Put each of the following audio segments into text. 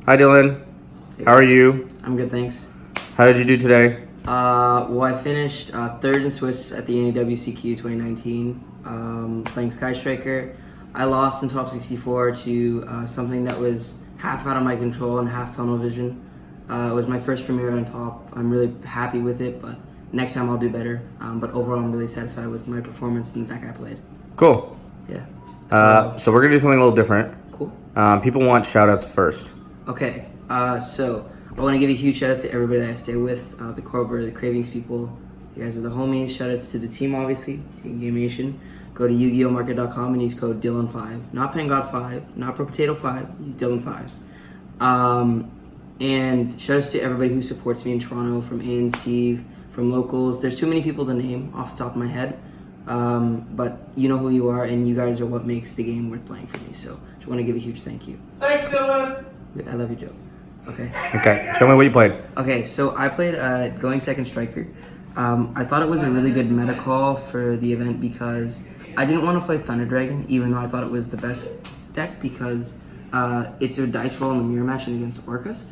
Hi Dylan, how are you? I'm good, thanks. How did you do today? Well, I finished third in Swiss at the NAWCQ 2019, playing Sky Striker. I lost in top 64 to something that was half out of my control and half tunnel vision. It was my first premier on top. I'm really happy with it, but next time I'll do better. But overall, I'm really satisfied with my performance in the deck I played. Cool. Yeah. So we're gonna do something a little different. Cool. People want shout outs first. Okay, so I want to give a huge shout out to everybody that I stay with, the Corber, the Cravings people. You guys are the homies. Shout outs to the team, obviously, Team Game Nation. Go to YugiOhMarket.com and use code Dylan5. Not Pangod5, not ProPotato5, use Dylan5. And shout outs to everybody who supports me in Toronto, from ANC, from locals. There's too many people to name off the top of my head. But you know who you are, and you guys are what makes the game worth playing for me. So just want to give a huge thank you. Thanks, Dylan. I love you, Joe. Okay. Okay, show me what you played. Okay, so I played going second striker. I thought it was a really good meta call for the event because I didn't want to play Thunder Dragon, even though I thought it was the best deck because it's a dice roll in the mirror match against Orcust.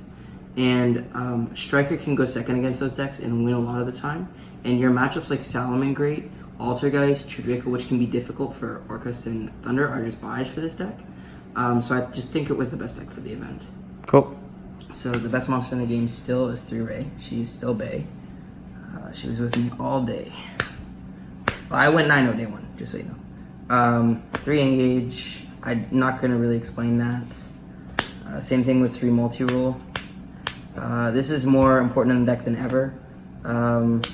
And striker can go second against those decks and win a lot of the time. And your matchups like Salamangreat, Altergeist, Chudrika, which can be difficult for Orcust and Thunder, are just biased for this deck. So I just think it was the best deck for the event. Cool. So the best monster in the game still is 3-Ray. She's still Bae. She was with me all day. Well, I went 9-0 day one, just so you know. 3 engage. I'm not going to really explain that. Same thing with 3 multi-rule. This is more important in the deck than ever.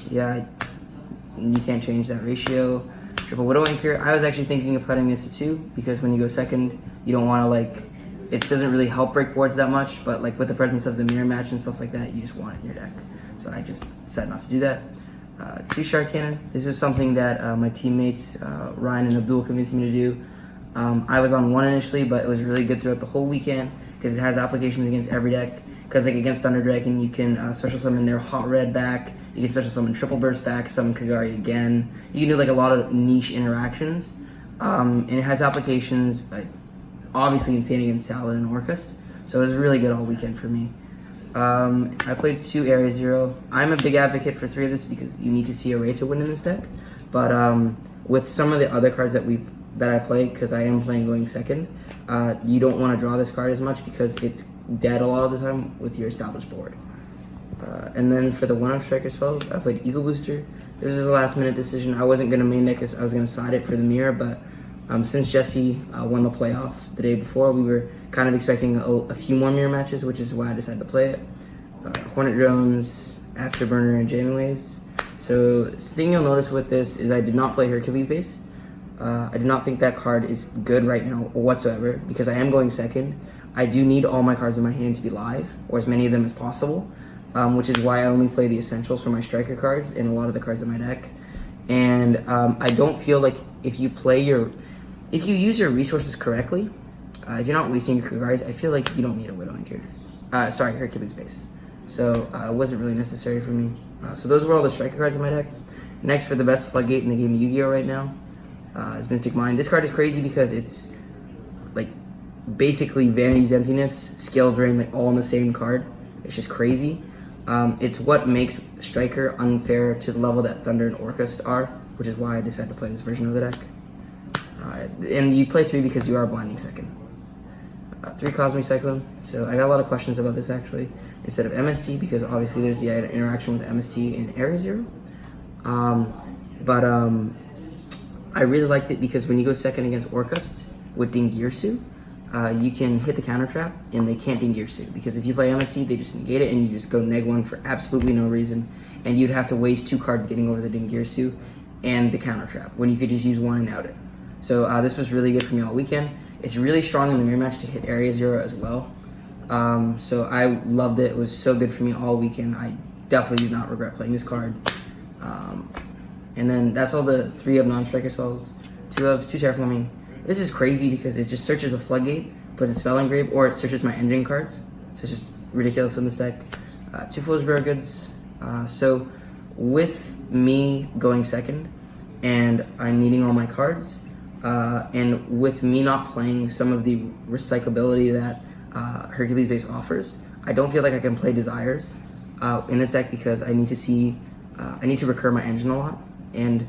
You can't change that ratio. Triple Widow Anchor. I was actually thinking of cutting this to 2 because when you go second, you don't want to it doesn't really help break boards that much, but with the presence of the mirror match and stuff like that, you just want it in your deck. So I just decided not to do that. 2 Shark Cannon. This is something that my teammates Ryan and Abdul convinced me to do. I was on 1 initially, but it was really good throughout the whole weekend because it has applications against every deck. Because against Thunder Dragon, you can special summon their Hot Red back. You can special summon Triple Burst back, summon Kagari again. You can do a lot of niche interactions. And it has applications, obviously insane against Salad and Orcust. So it was really good all weekend for me. I played 2 Area Zero. I'm a big advocate for 3 of this because you need to see Array to win in this deck. But with some of the other cards that I play, because I am playing going second, you don't want to draw this card as much because it's dead a lot of the time with your established board. And then for the 1-up striker spells, I played Eagle Booster. This was a last minute decision. I wasn't going to main deck this, I was going to side it for the mirror, but since Jesse won the playoff the day before, we were kind of expecting a few more mirror matches, which is why I decided to play it. Hornet Drones, Afterburner, and Jamming Waves. So the thing you'll notice with this is I did not play Hercules base. I do not think that card is good right now whatsoever because I am going second. I do need all my cards in my hand to be live, or as many of them as possible, which is why I only play the essentials for my striker cards and a lot of the cards in my deck. And I don't feel like if you use your resources correctly, if you're not wasting your Kagaris, I feel like you don't need a Widow Anchor. Hercules base. So it wasn't really necessary for me. So those were all the striker cards in my deck. Next, for the best floodgate in the game of Yu-Gi-Oh right now, is Mystic Mind. This card is crazy because it's basically Vanity's Emptiness, Skill Drain, all in the same card. It's just crazy. It's what makes Striker unfair to the level that Thunder and Orcust are, which is why I decided to play this version of the deck. And you play 3 because you are blinding second. 3 Cosmic Cyclone. So I got a lot of questions about this actually. Instead of MST, because obviously there's the interaction with MST in Area Zero. I really liked it because when you go second against Orcust with Dingirsu, you can hit the counter trap and they can't Dingirsu because if you play MST, they just negate it and you just go neg1 for absolutely no reason, and you'd have to waste 2 cards getting over the Dingirsu and the counter trap when you could just use 1 and out it. So this was really good for me all weekend. It's really strong in the mirror match to hit Area Zero as well. So I loved it. It was so good for me all weekend. I definitely do not regret playing this card. And then that's all the 3 of non-striker spells. 2 ofs, 2 terraforming. This is crazy because it just searches a floodgate, puts a spell engrave, or it searches my engine cards. So it's just ridiculous in this deck. 2 Foolish Bearer Goods. So with me going second and I'm needing all my cards, and with me not playing some of the recyclability that Hercules base offers. I don't feel like I can play Desires in this deck because I need to recur my engine a lot, and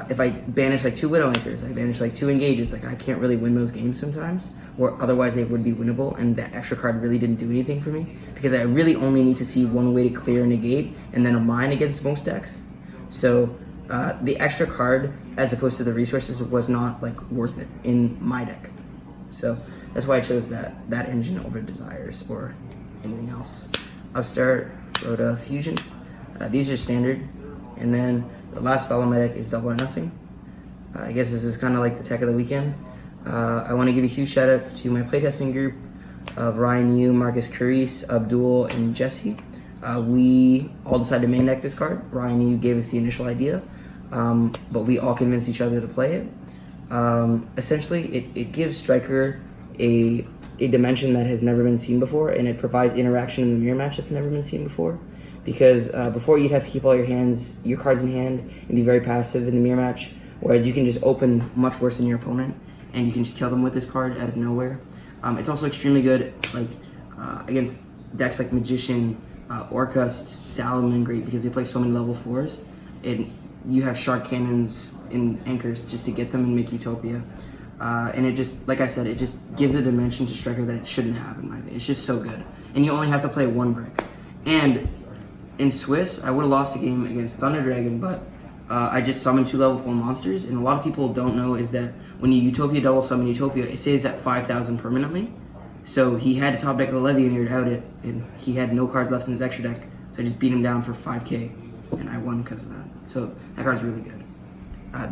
if I banish like 2 Widow Anchors, I banish like 2 Engages, like I can't really win those games sometimes, or otherwise they would be winnable, and that extra card really didn't do anything for me, because I really only need to see one way to clear a negate, and then a mine against most decks. So the extra card, as opposed to the resources, was not like worth it in my deck. So that's why I chose that engine over Desires or anything else. Upstart, Rhoda, Fusion. These are standard, and then the last spell on my deck is Double or Nothing. I guess this is kind of like the tech of the weekend. I want to give a huge shout outs to my playtesting group of Ryan Yu, Marcus Carice, Abdul, and Jesse. We all decided to main deck this card. Ryan Yu gave us the initial idea, but we all convinced each other to play it. Essentially, it gives Striker a dimension that has never been seen before, and it provides interaction in the mirror match that's never been seen before. Because before, you'd have to keep all your cards in hand and be very passive in the mirror match, whereas you can just open much worse than your opponent, and you can just kill them with this card out of nowhere. It's also extremely good against decks like Magician, Orcust, Salaman, great because they play so many level 4s, and you have Shark Cannons and Anchors just to get them and make Utopia. And it just, like I said, it just gives a dimension to Striker that it shouldn't have in my opinion. It's just so good. And you only have to play 1 brick. And in Swiss, I would have lost the game against Thunder Dragon, but I just summoned 2 level 4 monsters, and a lot of people don't know is that when you Utopia double summon Utopia, it saves at 5,000 permanently. So he had to top deck the Levy and out it, and he had no cards left in his extra deck, so I just beat him down for 5k, and I won because of that. So that card's really good.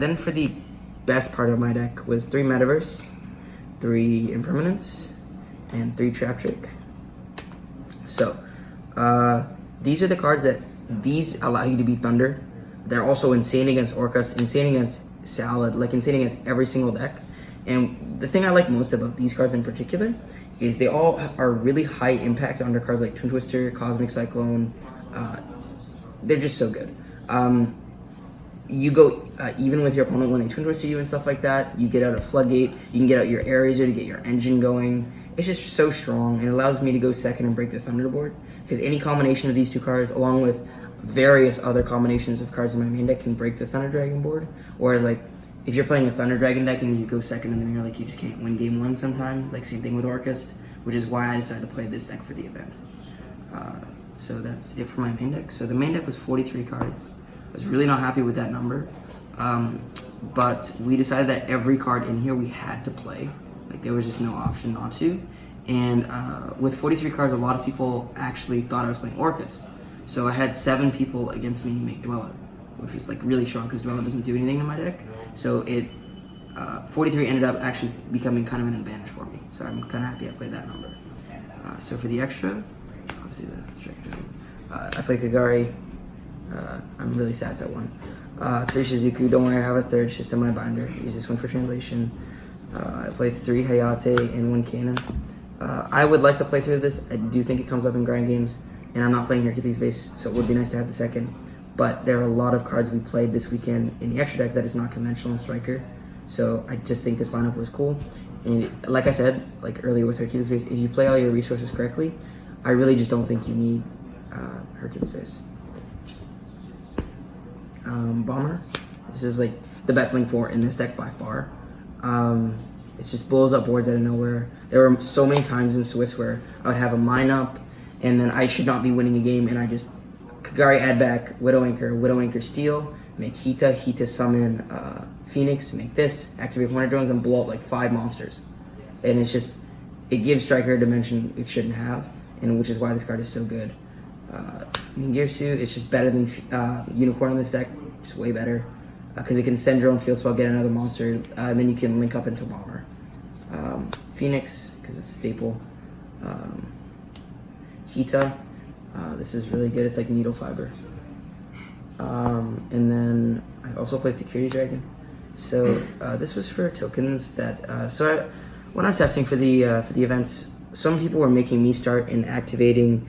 Then for the best part of my deck was 3 Metaverse, 3 Impermanence, and 3 Trap Trick. So, these are the cards that these allow you to beat Thunder. They're also insane against Orcust, insane against Salad, like insane against every single deck. And the thing I like most about these cards in particular is they all are really high impact under cards like Twin Twister, Cosmic Cyclone. They're just so good. You go even with your opponent when they Twin Twister you and stuff like that. You get out a Floodgate. You can get out your Eraser to get your engine going. It's just so strong, and it allows me to go second and break the Thunderboard, because any combination of these 2 cards, along with various other combinations of cards in my main deck, can break the Thunder Dragon board. Whereas, like, if you're playing a Thunder Dragon deck and you go second in the mirror, like, you just can't win game 1 sometimes. Like, same thing with Orcust, which is why I decided to play this deck for the event. So that's it for my main deck. So the main deck was 43 cards. I was really not happy with that number, but we decided that every card in here we had to play. Like, there was just no option not to. And with 43 cards, a lot of people actually thought I was playing Orcust. So I had 7 people against me make Dweller, which was like really strong because Dweller doesn't do anything in my deck. So 43 ended up actually becoming kind of an advantage for me. So I'm kind of happy I played that number. So for the extra, obviously the striker. I played Kagari. I'm really sad that one. 3 Shizuku, don't worry, I have a 3rd, it's just in my binder. Use this one for translation. I played 3 Hayate and 1 Cannon. I would like to play 2 of this. I do think it comes up in grind games, and I'm not playing Hercules base, so it would be nice to have the 2nd. But there are a lot of cards we played this weekend in the extra deck that is not conventional in Striker. So I just think this lineup was cool. And like I said, like earlier with Hercules base, if you play all your resources correctly, I really just don't think you need Hercules base. Bomber. This is like the best link 4 in this deck by far. It just blows up boards out of nowhere. There were so many times in Swiss where I would have a mine up, and then I should not be winning a game, and I just Kagari add back Widow Anchor steal, make Hita summon Phoenix, make this, activate 100 drones, and blow up like 5 monsters. And it's just, it gives Striker a dimension it shouldn't have, and which is why this card is so good. Gear Suit, it's just better than Unicorn in this deck, just way better. Because it can send your own field spell, get another monster, and then you can link up into Bomber. Phoenix, because it's a staple. Hita, this is really good, it's like needle fiber. And then I also played Security Dragon. So this was for tokens that, when I was testing for the events, some people were making me start in activating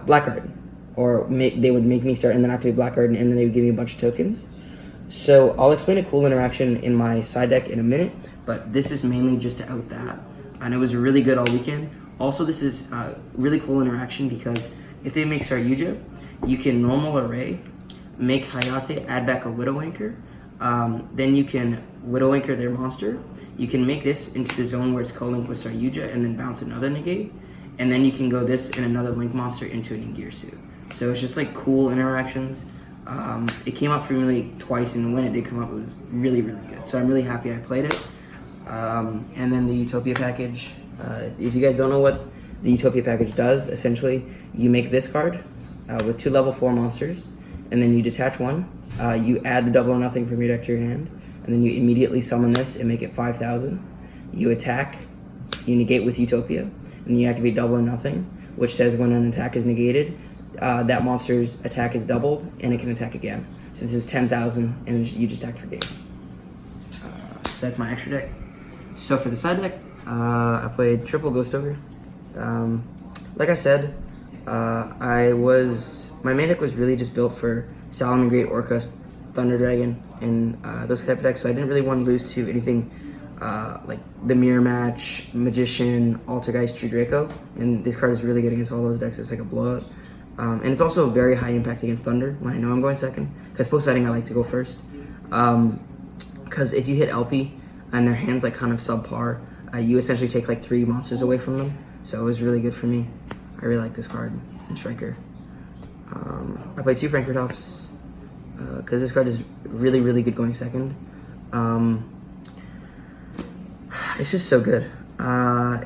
Blackguard. Or they would make me start and then activate Blackguard, and then they would give me a bunch of tokens. So I'll explain a cool interaction in my side deck in a minute, but this is mainly just to out that. And it was really good all weekend. Also, this is a really cool interaction because if they make Saryuja, you can normal array, make Hayate, add back a Widow Anchor, then you can Widow Anchor their monster. You can make this into the zone where it's co-linked with Saryuja and then bounce another negate. And then you can go this and another link monster into an Ingirsu. So it's just like cool interactions. It came up for me like twice, and when it did come up, it was really, really good. So I'm really happy I played it. And then the Utopia package. If you guys don't know what the Utopia package does, essentially, you make this card with 2 level 4 monsters, and then you detach one. You add the double or nothing from your deck to your hand, and then you immediately summon this and make it 5,000. You attack, you negate with Utopia, and you activate double or nothing, which says when an attack is negated, that monster's attack is doubled, and it can attack again. So this is 10,000, and you just attack for game. So that's my extra deck. So for the side deck, I played triple Ghost Ogre. Like I said, my main deck was really just built for Salaman Great, Orcust, Thunder Dragon, and those type of decks. So I didn't really want to lose to anything like the Mirror Match, Magician, Altergeist, True Draco. And this card is really good against all those decks. It's like a blowout. And it's also very high impact against Thunder when I know I'm going second. Because post-setting I like to go first. Because if you hit LP and their hand's like kind of subpar, you essentially take like 3 monsters away from them. So it was really good for me. I really like this card in Striker. I played 2 Franker Tops because this card is really, really good going second. It's just so good.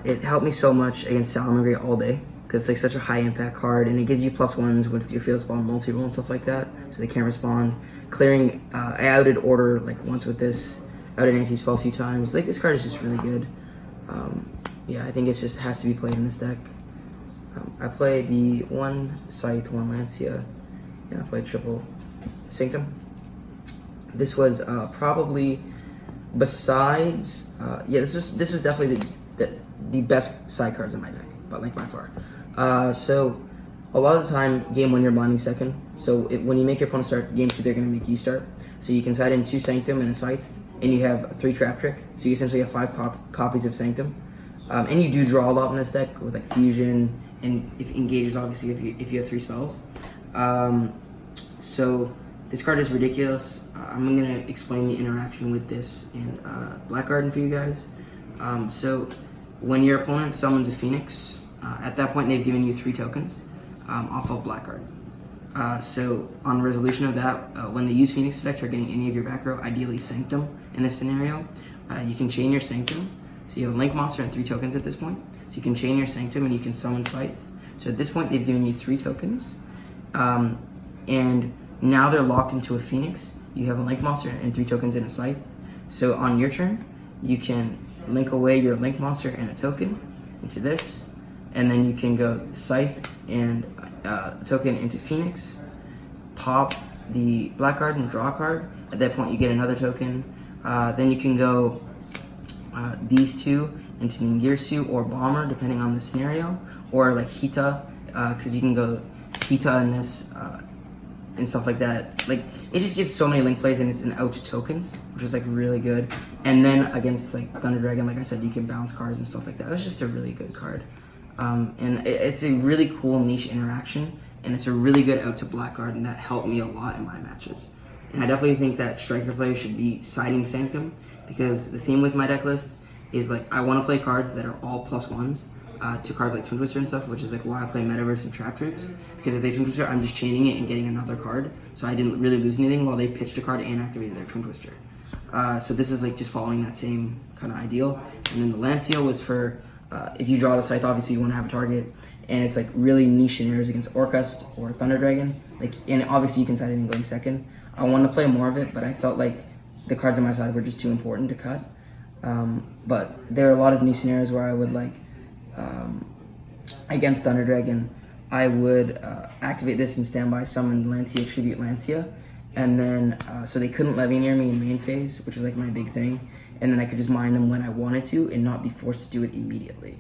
It helped me so much against Salamangreat all day because it's like such a high impact card, and it gives you +1s with your field spawn, multi-roll and stuff like that, so they can't respond. Clearing, I outed Order like once with this, outed anti-spell a few times. Like this card is just really good. Yeah, I think it just has to be played in this deck. I played the 1 Scythe, 1 Lancia, and I played triple Sanctum. This was probably, besides, this was definitely the best side cards in my deck, but like by far. So a lot of the time, game 1 you're blinding second. So when you make your opponent start, game 2 they're gonna make you start. So you can side in 2 Sanctum and a Scythe, and you have 3 Trap Trick. So you essentially have 5 copies of Sanctum. And you do draw a lot in this deck with like Fusion, and if engages obviously if you have 3 spells. So this card is ridiculous. I'm gonna explain the interaction with this in Black Garden for you guys. So when your opponent summons a Phoenix, at that point they've given you 3 tokens off of Black Garden. So on resolution of that, when they use Phoenix effect or getting any of your back row, ideally Sanctum in this scenario, you can chain your Sanctum. So you have a Link monster and 3 tokens at this point. So you can chain your Sanctum and you can summon Scythe. So at this point they've given you 3 tokens. And now they're locked into a Phoenix. You have a Link monster and 3 tokens and a Scythe. So on your turn, you can link away your Link monster and a token into this. And then you can go Scythe and token into Phoenix. Pop the Black Garden, draw a card. At that point you get another token. Then you can go these 2 into Ningirsu or Bomber, depending on the scenario, or like Hita, because you can go Hita in this and stuff like that. Like it just gives so many link plays, and it's an out to tokens, which is like really good. And then against like Thunder Dragon, like I said, you can bounce cards and stuff like that. It's just a really good card, and it's a really cool niche interaction, and it's a really good out to Black Garden that helped me a lot in my matches. And I definitely think that Striker players should be siding Sanctum, because the theme with my deck list is like I want to play cards that are all +1s to cards like Twin Twister and stuff, which is like why I play Metaverse and Trap Tricks, because if they Twin Twister, I'm just chaining it and getting another card, so I didn't really lose anything while they pitched a card and activated their Twin Twister. So this is like just following that same kind of ideal. And then the Lancia was for if you draw the Scythe, obviously you want to have a target, and it's like really niche scenarios against Orcust or Thunder Dragon. Like, and obviously you can side it in going second. I wanted to play more of it, but I felt like the cards on my side were just too important to cut. But there are a lot of new scenarios where I would like, against Thunder Dragon, I would activate this and standby summon Lancia, tribute Lancia, and then so they couldn't levy near me in main phase, which was like my big thing, and then I could just mine them when I wanted to and not be forced to do it immediately,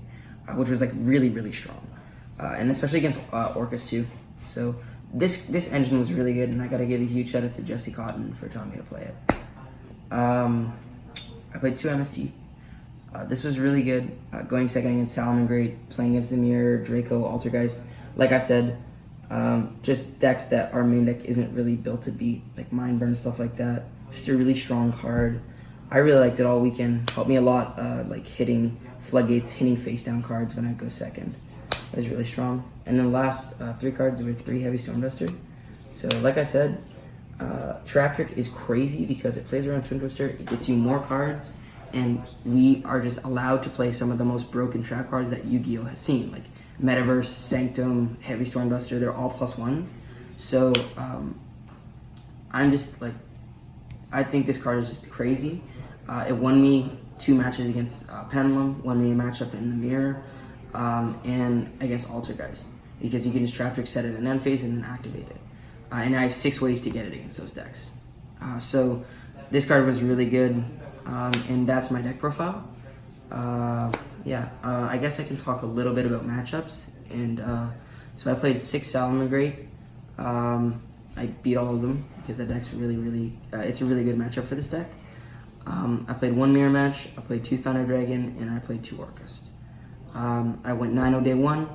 which was like really, really strong, and especially against Orcus too. So this engine was really good, and I gotta give a huge shout out to Jesse Cotton for telling me to play it. I played 2 MST. This was really good. Going second against Salamangreat, playing against the Mirror, Draco, Altergeist. Like I said, just decks that our main deck isn't really built to beat, like Mindburn, stuff like that. Just a really strong card. I really liked it all weekend. Helped me a lot, like hitting Floodgates, hitting face down cards when I go second. It was really strong. And then the last 3 cards were 3 Heavy Stormduster. So like I said, Trap Trick is crazy because it plays around Twin Twister. It gets you more cards, and we are just allowed to play some of the most broken trap cards that Yu-Gi-Oh has seen, like Metaverse, Sanctum, Heavy Stormduster. They're all +1s. So I'm just like, I think this card is just crazy. It won me 2 matches against Pendulum, won me a matchup in the Mirror, and against Altergeist, because you can just Trap Trick, set it in end phase, and then activate it. And I have 6 ways to get it against those decks. So this card was really good, and that's my deck profile. I guess I can talk a little bit about matchups. And so I played 6 Salamangreat. I beat all of them because that deck's really, it's a really good matchup for this deck. I played 1 Mirror match, I played 2 Thunder Dragon, and I played 2 Orcust. I went 9-0 day 1,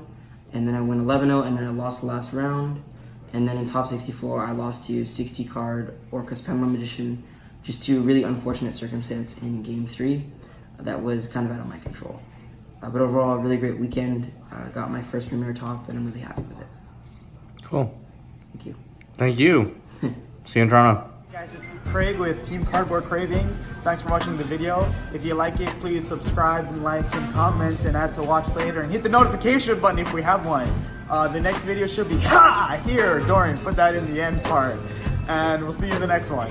and then I went 11-0, and then I lost the last round. And then in top 64, I lost to 60 card Orcust Pendulum Magician, just to a really unfortunate circumstance in game 3 that was kind of out of my control. But overall, a really great weekend. Got my first Premier top, and I'm really happy with it. Cool. Thank you. Thank you. See you in Toronto. Guys, it's Craig with Team Cardboard Cravings. Thanks for watching the video. If you like it, please subscribe and like and comment and add to watch later, and hit the notification button if we have one. The next video should be here. Dorian, put that in the end part. And we'll see you in the next one.